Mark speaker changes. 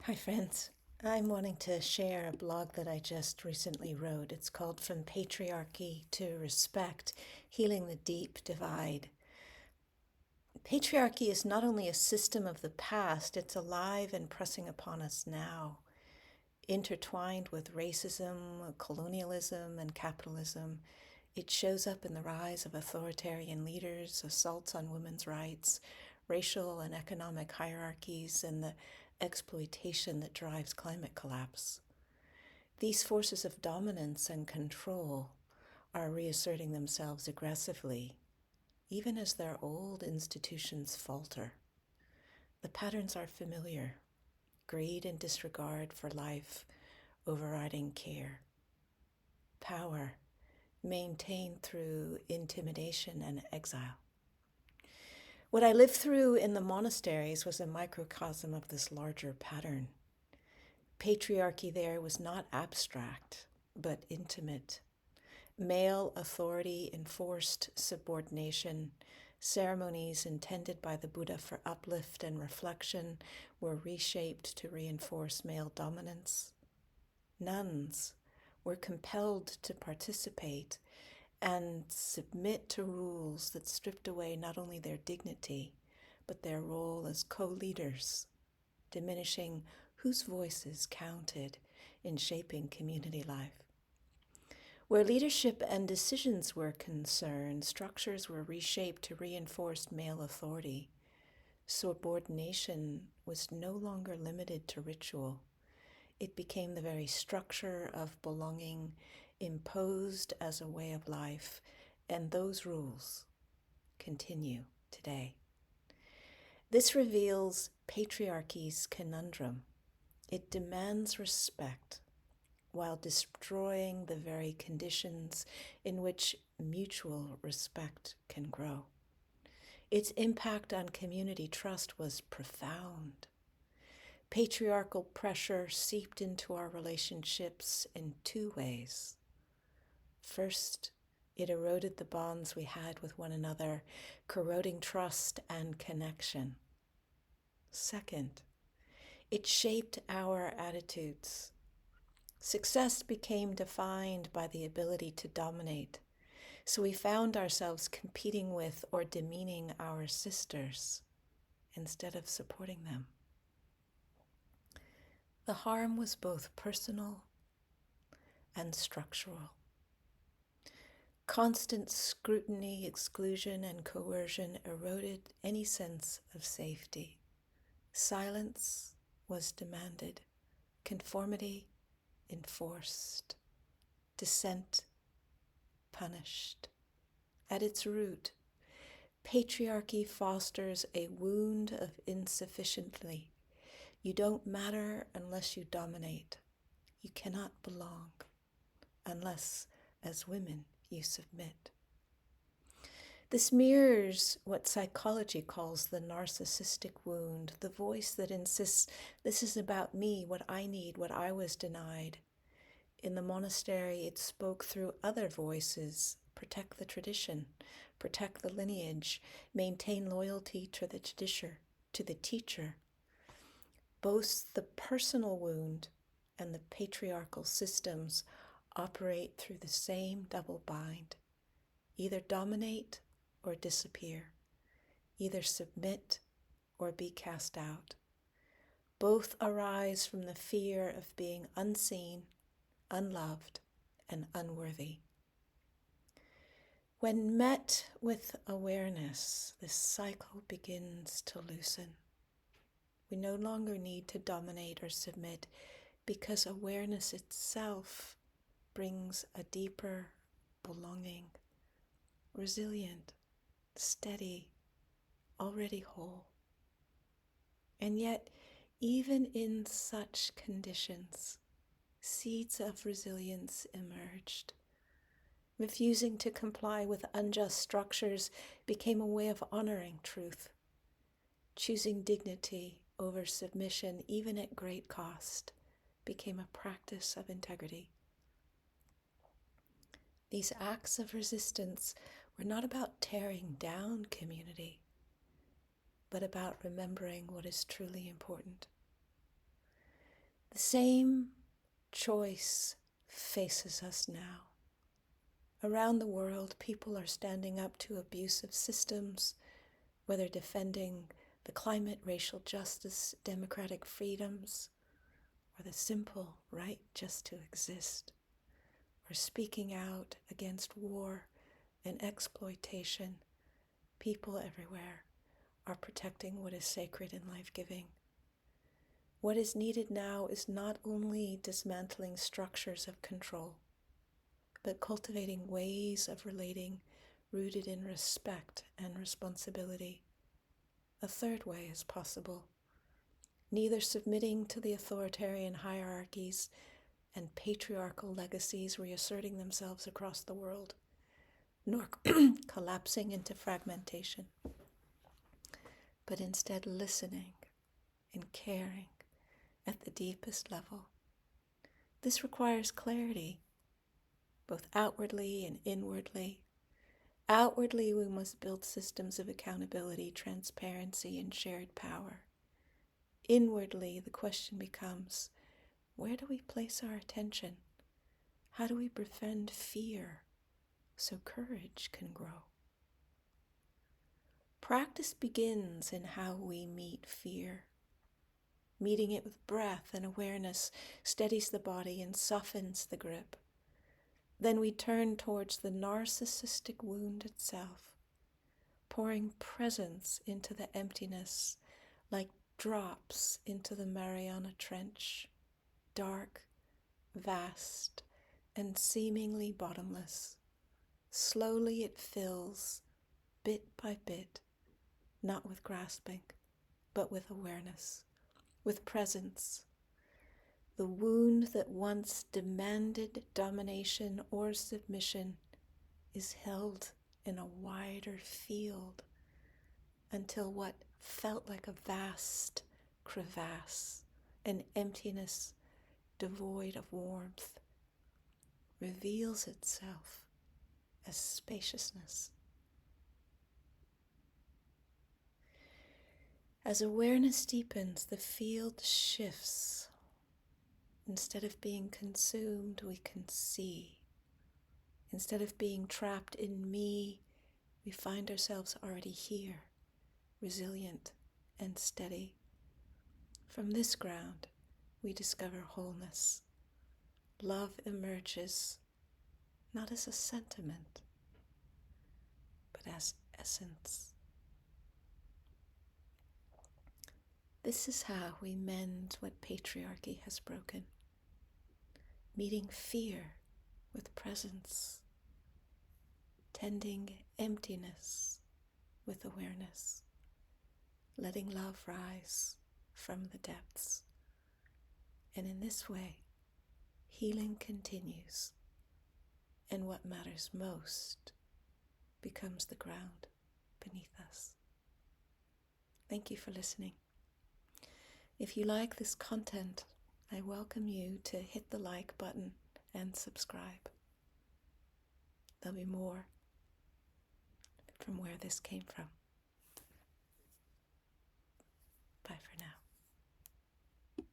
Speaker 1: Hi, friends. I'm wanting to share a blog that I just recently wrote. It's called From Patriarchy to Respect, Healing the Deep Divide. Patriarchy is not only a system of the past, it's alive and pressing upon us now, intertwined with racism, colonialism, and capitalism. It shows up in the rise of authoritarian leaders, assaults on women's rights, racial and economic hierarchies, and the exploitation that drives climate collapse. These forces of dominance and control are reasserting themselves aggressively, even as their old institutions falter. The patterns are familiar: greed and disregard for life, overriding care. Power, maintained through intimidation and exile. What I lived through in the monasteries was a microcosm of this larger pattern. Patriarchy there was not abstract, but intimate. Male authority enforced subordination. Ceremonies intended by the Buddha for uplift and reflection were reshaped to reinforce male dominance. Nuns were compelled to participate and submit to rules that stripped away not only their dignity, but their role as co-leaders, diminishing whose voices counted in shaping community life. Where leadership and decisions were concerned, structures were reshaped to reinforce male authority. Subordination was no longer limited to ritual. It became the very structure of belonging, imposed as a way of life, and those rules continue today. This reveals patriarchy's conundrum. It demands respect while destroying the very conditions in which mutual respect can grow. Its impact on community trust was profound. Patriarchal pressure seeped into our relationships in two ways. First, it eroded the bonds we had with one another, corroding trust and connection. Second, it shaped our attitudes. Success became defined by the ability to dominate, so we found ourselves competing with or demeaning our sisters instead of supporting them. The harm was both personal and structural. Constant scrutiny, exclusion, and coercion eroded any sense of safety. Silence was demanded, conformity enforced, dissent punished. At its root, patriarchy fosters a wound of insufficiency. You don't matter unless you dominate. You cannot belong unless, as women, you submit. This mirrors what psychology calls the narcissistic wound, the voice that insists, this is about me, what I need, what I was denied. In the monastery, it spoke through other voices: protect the tradition, protect the lineage, maintain loyalty to the teacher. Both the personal wound and the patriarchal systems operate through the same double bind. Either dominate or disappear. Either submit or be cast out. Both arise from the fear of being unseen, unloved, and unworthy. When met with awareness, this cycle begins to loosen. We no longer need to dominate or submit because awareness itself brings a deeper belonging, resilient, steady, already whole. And yet, even in such conditions, seeds of resilience emerged. Refusing to comply with unjust structures became a way of honoring truth. Choosing dignity over submission, even at great cost, became a practice of integrity. These acts of resistance were not about tearing down community, but about remembering what is truly important. The same choice faces us now. Around the world, people are standing up to abusive systems, whether defending the climate, racial justice, democratic freedoms, or the simple right just to exist, or speaking out against war and exploitation. People everywhere are protecting what is sacred and life-giving. What is needed now is not only dismantling structures of control, but cultivating ways of relating rooted in respect and responsibility. A third way is possible, neither submitting to the authoritarian hierarchies and patriarchal legacies reasserting themselves across the world, nor collapsing into fragmentation, but instead listening and caring at the deepest level. This requires clarity, both outwardly and inwardly. Outwardly, we must build systems of accountability, transparency, and shared power. Inwardly, the question becomes, where do we place our attention? How do we befriend fear so courage can grow? Practice begins in how we meet fear. Meeting it with breath and awareness steadies the body and softens the grip. Then we turn towards the narcissistic wound itself, pouring presence into the emptiness like drops into the Mariana Trench, dark, vast, and seemingly bottomless. Slowly it fills, bit by bit, not with grasping, but with awareness, with presence. The wound that once demanded domination or submission is held in a wider field until what felt like a vast crevasse, an emptiness devoid of warmth, reveals itself as spaciousness. As awareness deepens, the field shifts. Instead of being consumed, we can see. Instead of being trapped in me, we find ourselves already here, resilient and steady. From this ground, we discover wholeness. Love emerges not as a sentiment, but as essence. This is how we mend what patriarchy has broken. Meeting fear with presence, tending emptiness with awareness, letting love rise from the depths. And in this way, healing continues, and what matters most becomes the ground beneath us. Thank you for listening. If you like this content, I welcome you to hit the like button and subscribe. There'll be more from where this came from. Bye for now.